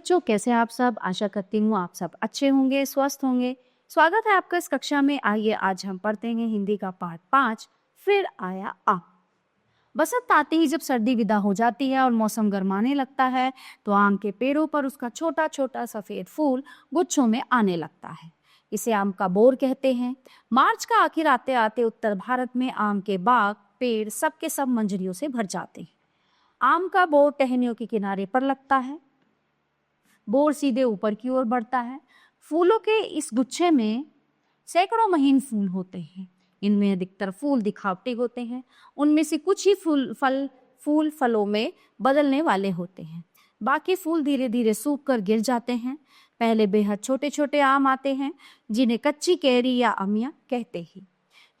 बच्चों, कैसे हैं आप सब। आशा करती हूँ आप सब अच्छे होंगे, स्वस्थ होंगे। स्वागत है आपका इस कक्षा में। आइए आज हम पढ़ते हैं हिंदी का पाठ 5, फिर आया आ। बसंत आते ही जब सर्दी विदा हो जाती है और मौसम गर्माने लगता है तो आम के पेड़ों पर उसका छोटा छोटा सफेद फूल गुच्छों में आने लगता है। इसे आम का बोर कहते हैं। मार्च का आखिर आते आते उत्तर भारत में आम के बाग पेड़ सब के सब मंजरियों से भर जाते हैं। आम का बोर टहनियों के किनारे पर लगता है। बोर सीधे ऊपर की ओर बढ़ता है। फूलों के इस गुच्छे में सैकड़ों महीन फूल होते हैं। इनमें अधिकतर फूल दिखावटी होते हैं। उनमें से कुछ ही फूल फलों में बदलने वाले होते हैं। बाकी फूल धीरे धीरे सूख कर गिर जाते हैं। पहले बेहद छोटे छोटे आम आते हैं जिन्हें कच्ची कैरी या अमिया कहते हैं।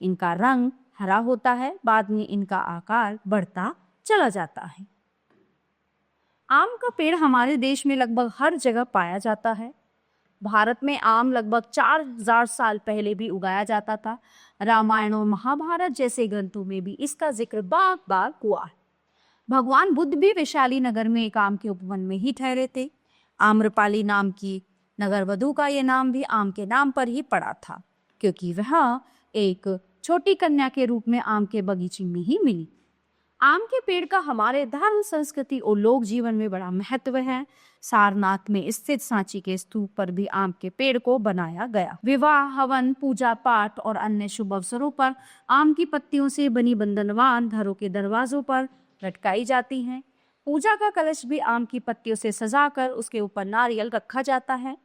इनका रंग हरा होता है। बाद में इनका आकार बढ़ता चला जाता है। आम का पेड़ हमारे देश में लगभग हर जगह पाया जाता है। भारत में आम लगभग 4000 साल पहले भी उगाया जाता था। रामायण और महाभारत जैसे ग्रंथों में भी इसका जिक्र बार बार हुआ है। भगवान बुद्ध भी वैशाली नगर में एक आम के उपवन में ही ठहरे थे। आम्रपाली नाम की नगर वधु का यह नाम भी आम के नाम पर ही पड़ा था, क्योंकि वह एक छोटी कन्या के रूप में आम के बगीचे में ही मिली। आम के पेड़ का हमारे धर्म, संस्कृति और लोक जीवन में बड़ा महत्व है। सारनाथ में स्थित सांची के स्तूप पर भी आम के पेड़ को बनाया गया। विवाह, हवन, पूजा पाठ और अन्य शुभ अवसरों पर आम की पत्तियों से बनी बंधनवान घरों के दरवाजों पर लटकाई जाती हैं। पूजा का कलश भी आम की पत्तियों से सजाकर उसके ऊपर नारियल रखा जाता है।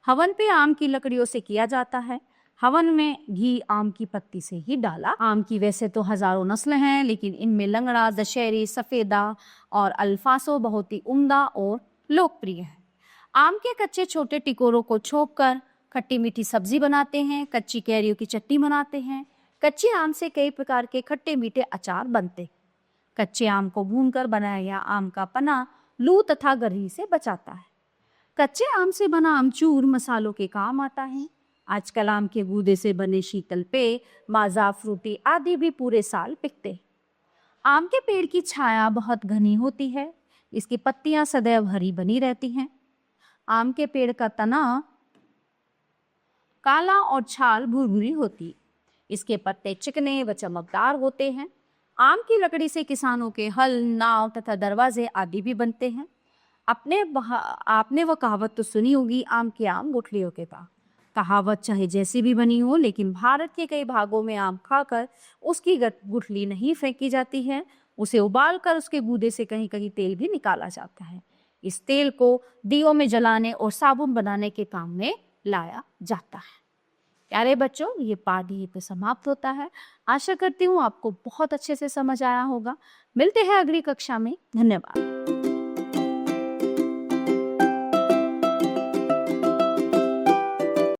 हवन पे आम की लकड़ियों से किया जाता है। हवन में घी आम की पत्ती से ही डाला। आम की वैसे तो हजारों नस्लें हैं, लेकिन इनमें लंगड़ा, दशहरी, सफेदा और अल्फांसो बहुत ही उम्दा और लोकप्रिय है। आम के कच्चे छोटे टिकोरों को छोंककर खट्टी मीठी सब्जी बनाते हैं। कच्ची कैरियों की चटनी बनाते हैं। कच्चे आम से कई प्रकार के खट्टे मीठे अचार बनते। कच्चे आम को भूनकर बनाया गया आम का पन्ना लू तथा गर्मी से बचाता है। कच्चे आम से बना आमचूर मसालों के काम आता है। आजकल आम के गूदे से बने शीतल पेय, माजा, फ्रूटी आदि भी पूरे साल बिकते। आम के पेड़ की छाया बहुत घनी होती है। इसकी पत्तियां सदैव हरी बनी रहती हैं। आम के पेड़ का तना काला और छाल भूरभूरी होती। इसके पत्ते चिकने व चमकदार होते हैं। आम की लकड़ी से किसानों के हल, नाव तथा दरवाजे आदि भी बनते हैं। आपने वो कहावत तो सुनी होगी, आम के आम गुठलियों के पास। कहावत चाहे जैसी भी बनी हो, लेकिन भारत के कई भागों में आम खाकर उसकी गुठली नहीं फेंकी जाती है। उसे उबालकर उसके गूदे से कहीं कहीं तेल भी निकाला जाता है। इस तेल को दियों में जलाने और साबुन बनाने के काम में लाया जाता है। प्यारे बच्चों, ये पाठ यहीं पे समाप्त होता है। आशा करती हूँ आपको बहुत अच्छे से समझ आया होगा। मिलते हैं अगली कक्षा में। धन्यवाद।